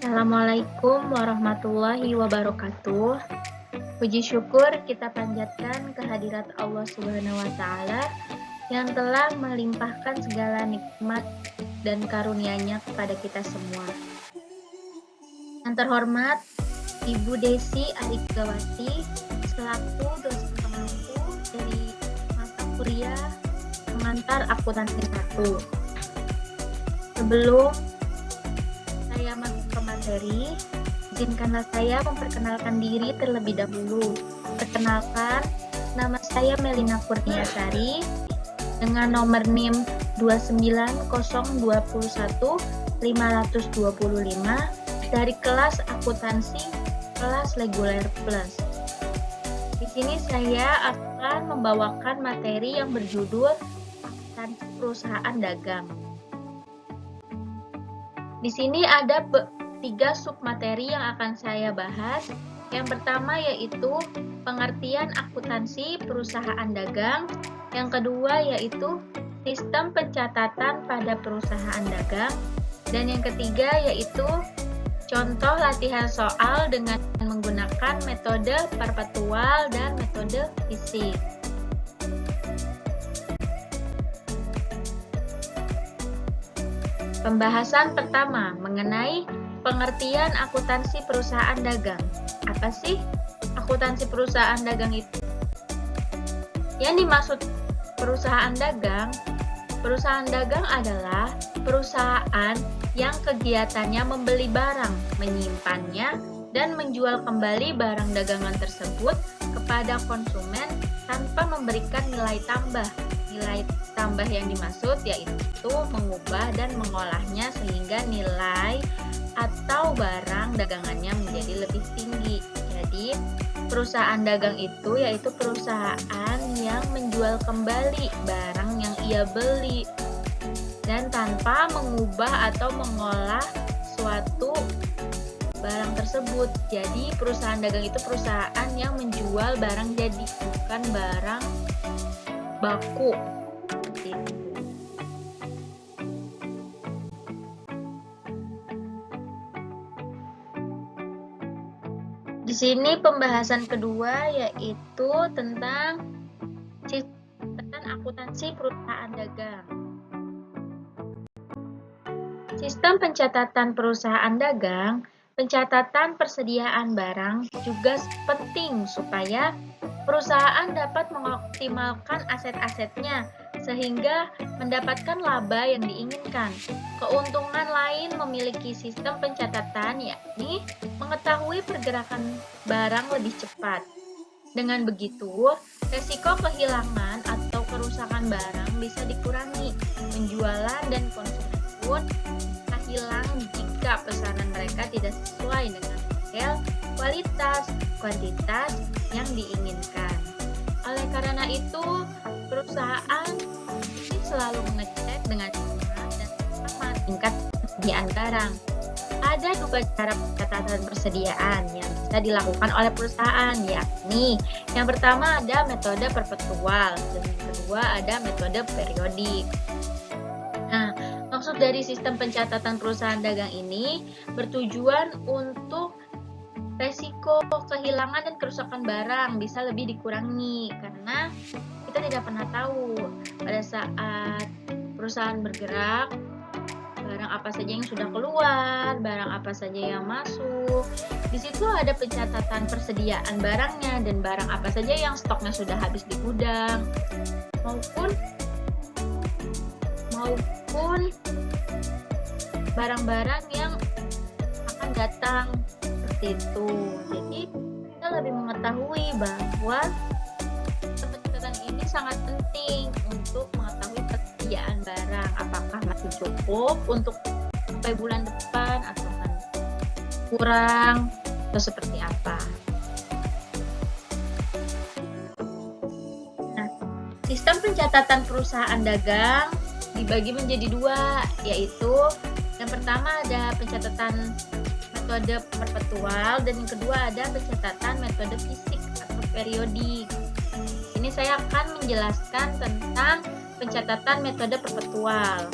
Assalamualaikum warahmatullahi wabarakatuh. Puji syukur kita panjatkan kehadirat Allah Subhanahu wa Ta'ala yang telah melimpahkan segala nikmat dan karunia-Nya kepada kita semua. Yang terhormat Ibu Desi Arigawati selaku dosen pengampu dari mata kuliah pengantar akuntansi 1. Sebelum saya masuk ke materi, izinkanlah saya memperkenalkan diri terlebih dahulu. Perkenalkan, nama saya Melina Kurniasari dengan nomor NIM 29021-525 dari kelas akuntansi kelas reguler plus. Di sini saya akan membawakan materi yang berjudul akuntansi perusahaan dagang. Di sini ada 3 submateri yang akan saya bahas. Yang pertama yaitu pengertian akuntansi perusahaan dagang. Yang kedua yaitu sistem pencatatan pada perusahaan dagang. Dan yang ketiga yaitu contoh latihan soal dengan menggunakan metode perpetual dan metode fisik. Pembahasan pertama mengenai pengertian akuntansi perusahaan dagang. Apa sih akuntansi perusahaan dagang itu? Yang dimaksud perusahaan dagang adalah perusahaan yang kegiatannya membeli barang, menyimpannya, dan menjual kembali barang dagangan tersebut kepada konsumen tanpa memberikan nilai tambah. Nilai tambah yang dimaksud yaitu mengubah dan mengolahnya sehingga nilai atau barang dagangannya menjadi lebih tinggi. Jadi, perusahaan dagang itu yaitu perusahaan yang menjual kembali barang yang ia beli dan tanpa mengubah atau mengolah suatu barang tersebut. Jadi, perusahaan dagang itu perusahaan yang menjual barang jadi, bukan barang baku. Di sini pembahasan kedua yaitu tentang akuntansi perusahaan dagang. Sistem pencatatan perusahaan dagang, pencatatan persediaan barang juga penting supaya perusahaan dapat mengoptimalkan aset-asetnya sehingga mendapatkan laba yang diinginkan. Keuntungan lain memiliki sistem pencatatan yakni mengetahui pergerakan barang lebih cepat. Dengan begitu, resiko kehilangan atau kerusakan barang bisa dikurangi. Penjualan dan konsumen pun bisa hilang jika pesanan mereka tidak sesuai dengan model, kualitas, kuantitas yang diinginkan. Oleh karena itu, perusahaan selalu mengecek dengan cepat dan sama tingkat persediaan barang. Ada 2 cara pencatatan persediaan yang bisa dilakukan oleh perusahaan, yakni yang pertama ada metode perpetual dan yang kedua ada metode periodik. Nah, maksud dari sistem pencatatan perusahaan dagang ini bertujuan untuk resiko kehilangan dan kerusakan barang bisa lebih dikurangi karena kita tidak pernah tahu pada saat perusahaan bergerak barang apa saja yang sudah keluar, barang apa saja yang masuk. Di situ ada pencatatan persediaan barangnya dan barang apa saja yang stoknya sudah habis di gudang maupun barang-barang yang akan datang seperti itu. Jadi kita lebih mengetahui bahwa pencatatan ini sangat penting untuk mengetahui persediaan barang, apakah masih cukup untuk sampai bulan depan atau kurang atau seperti apa. Nah, sistem pencatatan perusahaan dagang dibagi menjadi 2, yaitu yang pertama ada pencatatan metode perpetual dan yang kedua ada pencatatan metode fisik atau periodik. Ini saya akan menjelaskan tentang pencatatan metode perpetual.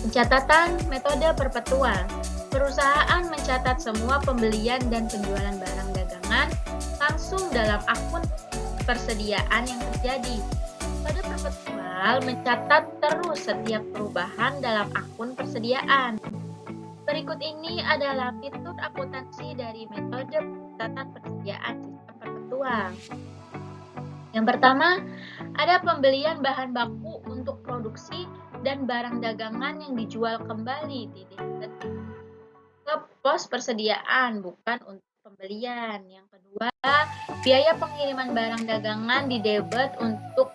Pencatatan metode perpetual. Perusahaan mencatat semua pembelian dan penjualan barang dagangan langsung dalam akun persediaan yang terjadi. Metode perpetual mencatat terus setiap perubahan dalam akun persediaan. Berikut ini adalah fitur akuntansi dari metode pencatatan persediaan sistem perpetual. Yang pertama, ada pembelian bahan baku untuk produksi dan barang dagangan yang dijual kembali di debit ke pos persediaan, bukan untuk pembelian. Yang kedua, biaya pengiriman barang dagangan di debit untuk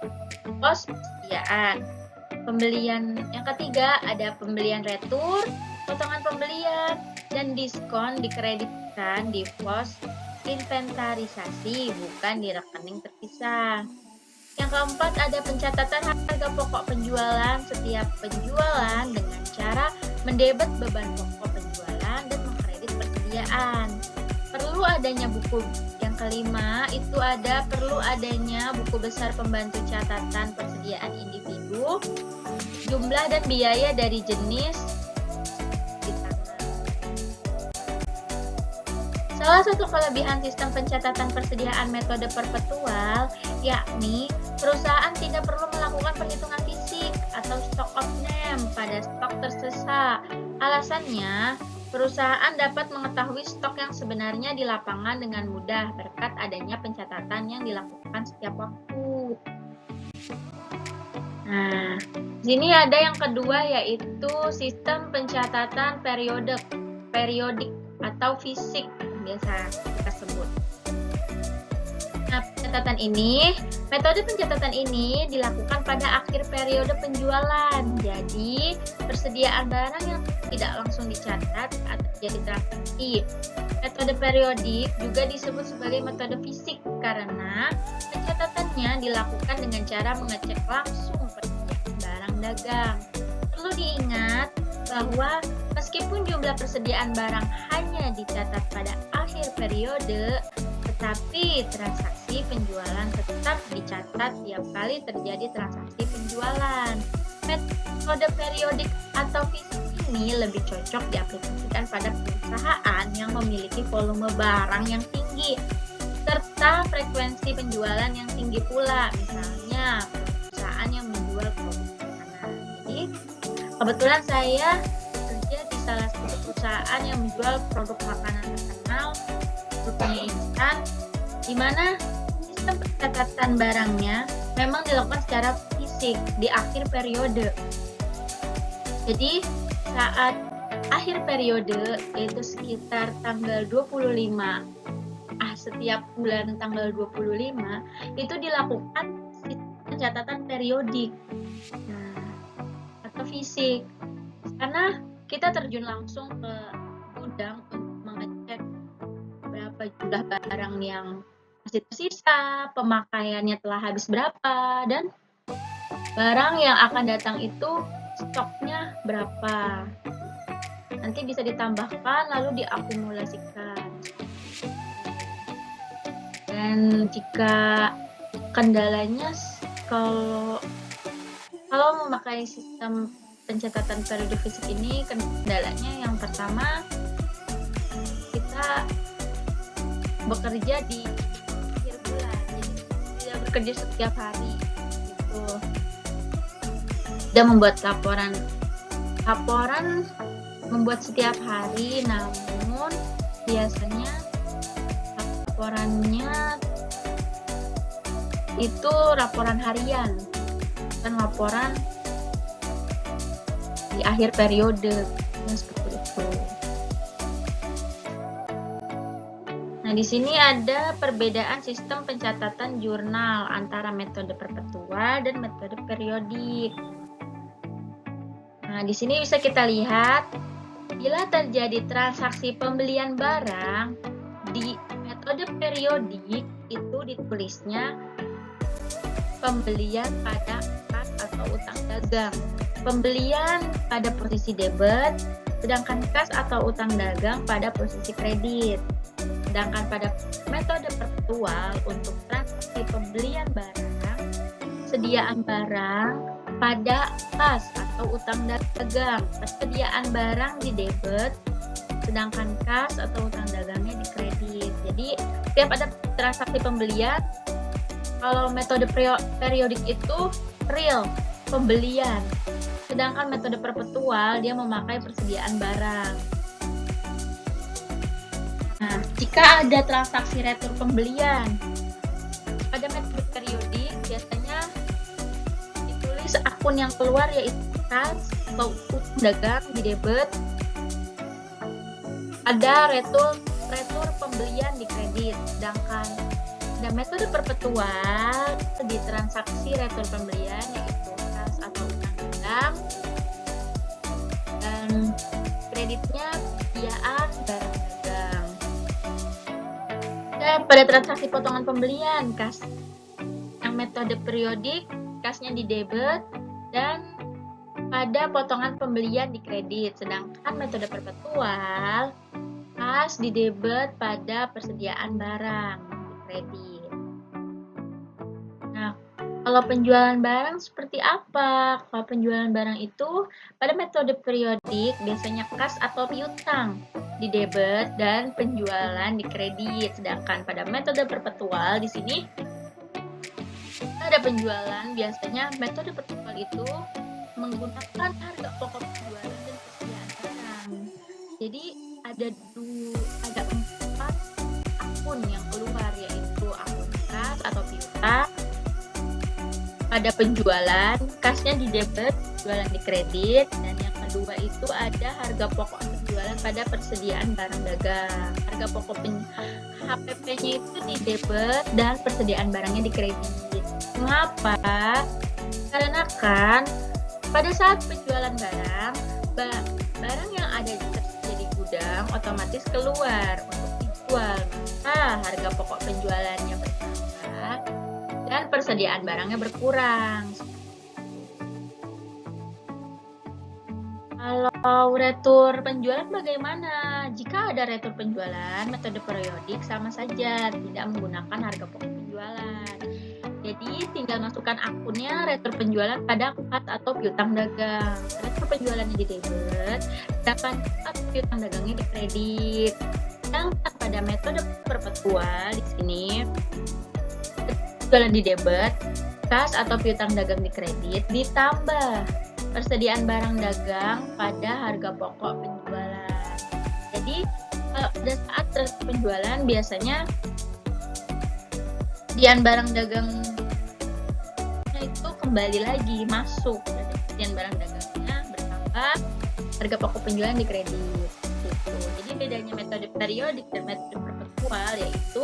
pos persediaan. Pembelian yang ketiga, ada pembelian retur, potongan pembelian, dan diskon dikreditkan di pos inventarisasi, bukan di rekening terpisah. Yang keempat, ada pencatatan harga pokok penjualan setiap penjualan dengan cara mendebet beban pokok penjualan dan mengkredit persediaan. Perlu adanya buku. Yang kelima, itu ada perlu adanya buku besar pembantu catatan persediaan individu, jumlah dan biaya dari jenis. Salah satu kelebihan sistem pencatatan persediaan metode perpetual yakni perusahaan tidak perlu melakukan perhitungan fisik atau stock of name pada stok tersisa. Alasannya, perusahaan dapat mengetahui stok yang sebenarnya di lapangan dengan mudah berkat adanya pencatatan yang dilakukan setiap waktu. Nah, di sini ada yang kedua yaitu sistem pencatatan periodik atau fisik biasa kita sebut. Nah, metode pencatatan ini dilakukan pada akhir periode penjualan. Jadi, persediaan barang yang tidak langsung dicatat atau terjadi transaksi. Metode periodik juga disebut sebagai metode fisik karena pencatatannya dilakukan dengan cara mengecek langsung persediaan barang dagang. Perlu diingat bahwa meskipun jumlah persediaan barang hanya dicatat pada akhir periode, tetapi transaksi penjualan tetap dicatat tiap kali terjadi transaksi penjualan. Metode periodik atau fisik ini lebih cocok diaplikasikan pada perusahaan yang memiliki volume barang yang tinggi serta frekuensi penjualan yang tinggi pula, misalnya perusahaan yang menjual produk makanan. Jadi, kebetulan saya bekerja di salah satu perusahaan yang menjual produk makanan terkenal, rupanya instan, di mana sistem pencatatan barangnya memang dilakukan secara fisik di akhir periode. Jadi, saat akhir periode, yaitu sekitar tanggal 25, setiap bulan tanggal 25, itu dilakukan pencatatan periodik atau fisik. Karena kita terjun langsung ke gudang untuk mengecek berapa jumlah barang yang masih tersisa, pemakaiannya telah habis berapa, dan barang yang akan datang itu stoknya berapa. Nanti bisa ditambahkan lalu diakumulasikan. Dan jika kendalanya kalau memakai sistem pencatatan periodik fisik ini, kendalanya yang pertama, kita bekerja di akhir bulan, jadi tidak bekerja setiap hari gitu. Tidak membuat laporan membuat setiap hari, namun biasanya laporannya itu laporan harian dan laporan di akhir periode, seperti itu. Nah, di sini ada perbedaan sistem pencatatan jurnal antara metode perpetual dan metode periodik. Nah, di sini bisa kita lihat bila terjadi transaksi pembelian barang di metode periodik itu ditulisnya pembelian pada kas atau utang dagang. Pembelian pada posisi debit, sedangkan kas atau utang dagang pada posisi kredit. Sedangkan pada metode perpetual untuk transaksi pembelian barang, sediaan barang pada kas atau utang dagang. Persediaan barang di debit, sedangkan kas atau utang dagangnya di kredit. Jadi setiap ada transaksi pembelian, kalau metode periodik itu real pembelian, sedangkan metode perpetual dia memakai persediaan barang. Nah, jika ada transaksi retur pembelian pada metode periodik, biasanya ditulis akun yang keluar yaitu kas atau utang dagang di debit, ada retur pembelian di kredit, sedangkan ada metode perpetual di transaksi retur pembelian yaitu kas atau utang dagang, dan kreditnya persediaan barang dagang. Dan pada transaksi potongan pembelian, kas yang metode periodik, kasnya di debit, dan pada potongan pembelian di kredit, sedangkan metode perpetual kas di debit pada persediaan barang di kredit. Nah, kalau penjualan barang seperti apa? Kalau penjualan barang itu pada metode periodik biasanya kas atau piutang di debit dan penjualan di kredit. Sedangkan pada metode perpetual di sini ada penjualan, biasanya metode perpetual itu menggunakan harga pokok penjualan dan persediaan barang. Jadi ada 4 akun yang keluar, yaitu akun kas atau piutang pada penjualan, kasnya di debit, penjualan di kredit, dan yang kedua itu ada harga pokok penjualan pada persediaan barang dagang. Harga pokok HPP-nya itu di debit dan persediaan barangnya di kredit. Mengapa? Karena kan pada saat penjualan barang yang ada di gudang otomatis keluar untuk dijual, maka harga pokok penjualannya bertambah dan persediaan barangnya berkurang. Kalau retur penjualan bagaimana? Jika ada retur penjualan, metode periodik sama saja, tidak menggunakan harga pokok penjualan. Jadi tinggal masukkan akunnya retur penjualan pada kas atau piutang dagang. Retur penjualannya di debit, sedangkan kas piutang dagangnya di kredit. Sedangkan pada metode perpetual di sini penjualan di debit, kas atau piutang dagang di kredit ditambah persediaan barang dagang pada harga pokok penjualan. Jadi pada saat penjualan biasanya persediaan barang dagangnya itu kembali lagi masuk, persediaan barang dagangnya bertambah, harga pokok penjualan di kredit gitu. Jadi bedanya metode periodik dan metode perpetual yaitu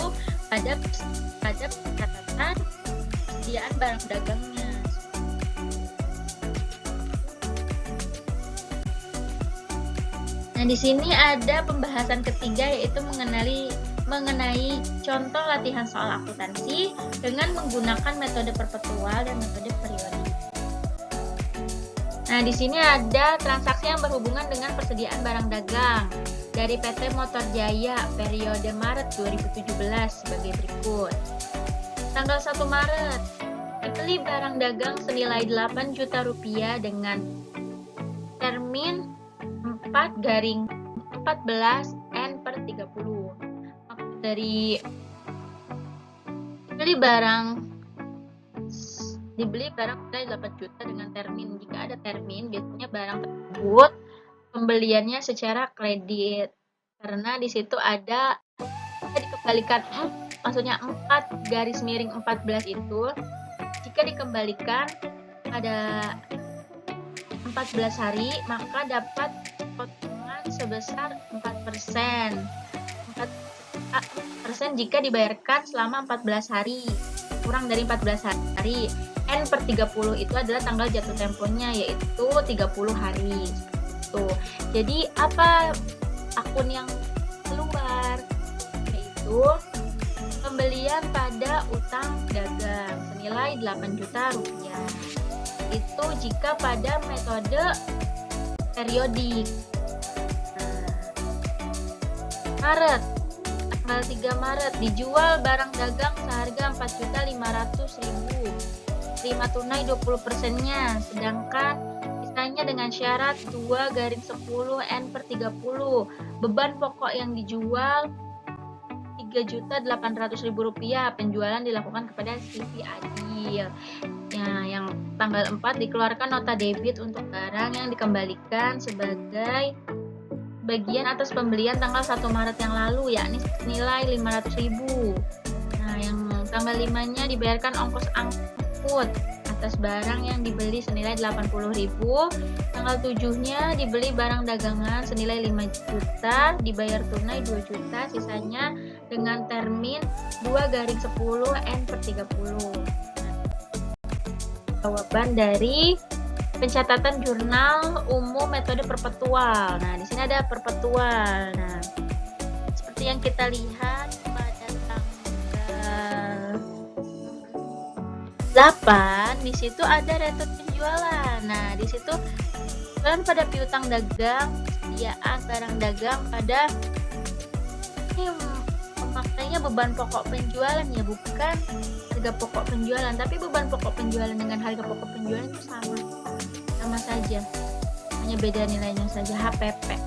pada catatan persediaan barang dagangnya. Nah, di sini ada pembahasan ketiga yaitu mengenai contoh latihan soal akuntansi dengan menggunakan metode perpetual dan metode periodik. Nah, di sini ada transaksi yang berhubungan dengan persediaan barang dagang dari PT Motor Jaya periode Maret 2017 sebagai berikut. Tanggal 1 Maret, dibeli barang dagang senilai 8 juta rupiah dengan termin 4/14 N per 30. Dari dibeli barang senilai 8 juta dengan termin. Jika ada termin, biasanya barang tersebut pembeliannya secara kredit. Karena di situ ada dikembalikan, maksudnya 4/14 itu jika dikembalikan pada 14 hari, maka dapat potongan sebesar 4%. 4% jika dibayarkan selama 14 hari. Kurang dari 14 hari. N per 30 itu adalah tanggal jatuh temponya, yaitu 30 hari. Gitu. Jadi apa akun yang keluar? Yaitu pembelian pada utang dagang senilai 8 juta rupiah. Itu jika pada metode periodik. Maret, tanggal 3 Maret dijual barang dagang seharga 4.500.000, terima tunai 20%-nya, sedangkan sisanya dengan syarat 2/10 N/30. Beban pokok yang dijual Rp3.800.000. Penjualan dilakukan kepada CV Adil. Ya, yang tanggal 4 dikeluarkan nota debit untuk barang yang dikembalikan sebagai bagian atas pembelian tanggal 1 Maret yang lalu, yakni nilai Rp500.000. Nah, yang tanggal 5-nya dibayarkan ongkos angkut atas barang yang dibeli senilai Rp80.000. Tanggal 7-nya dibeli barang dagangan senilai Rp5 juta, dibayar tunai Rp2 juta, sisanya dengan termin 2/10 N/30. Jawaban dari pencatatan jurnal umum metode perpetual. Nah, di sini ada perpetual. Nah, seperti yang kita lihat pada tanggal 8, di situ ada retret penjualan. Nah, di situ kan pada piutang dagang, persediaan barang dagang pada ini memakainya beban pokok penjualan ya, bukan harga pokok penjualan, tapi beban pokok penjualan dengan harga pokok penjualan itu sama saja, hanya beda nilainya saja, HPP.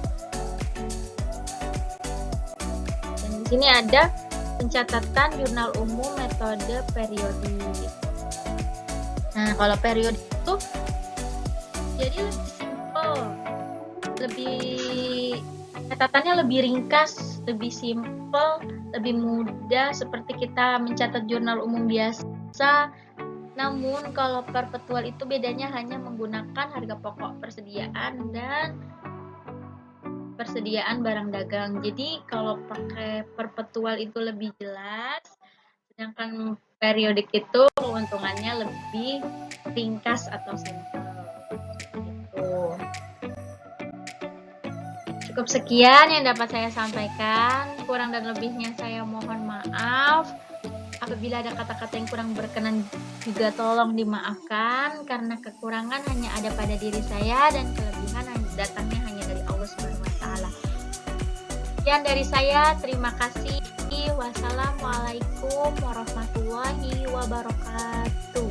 Dan di sini ada pencatatan jurnal umum metode periodik. Nah, kalau periodik itu jadi lebih simpel, catatannya lebih ringkas, lebih simpel, lebih mudah seperti kita mencatat jurnal umum biasa. Namun kalau perpetual itu bedanya hanya menggunakan harga pokok persediaan dan persediaan barang dagang. Jadi kalau pakai perpetual itu lebih jelas, sedangkan periodik itu keuntungannya lebih ringkas atau simpel. Gitu. Cukup sekian yang dapat saya sampaikan. Kurang dan lebihnya saya mohon maaf. Apabila ada kata-kata yang kurang berkenan juga tolong dimaafkan, karena kekurangan hanya ada pada diri saya dan kelebihan datangnya hanya dari Allah Subhanahu wa taala. Sekian dari saya, terima kasih. Wassalamualaikum warahmatullahi wabarakatuh.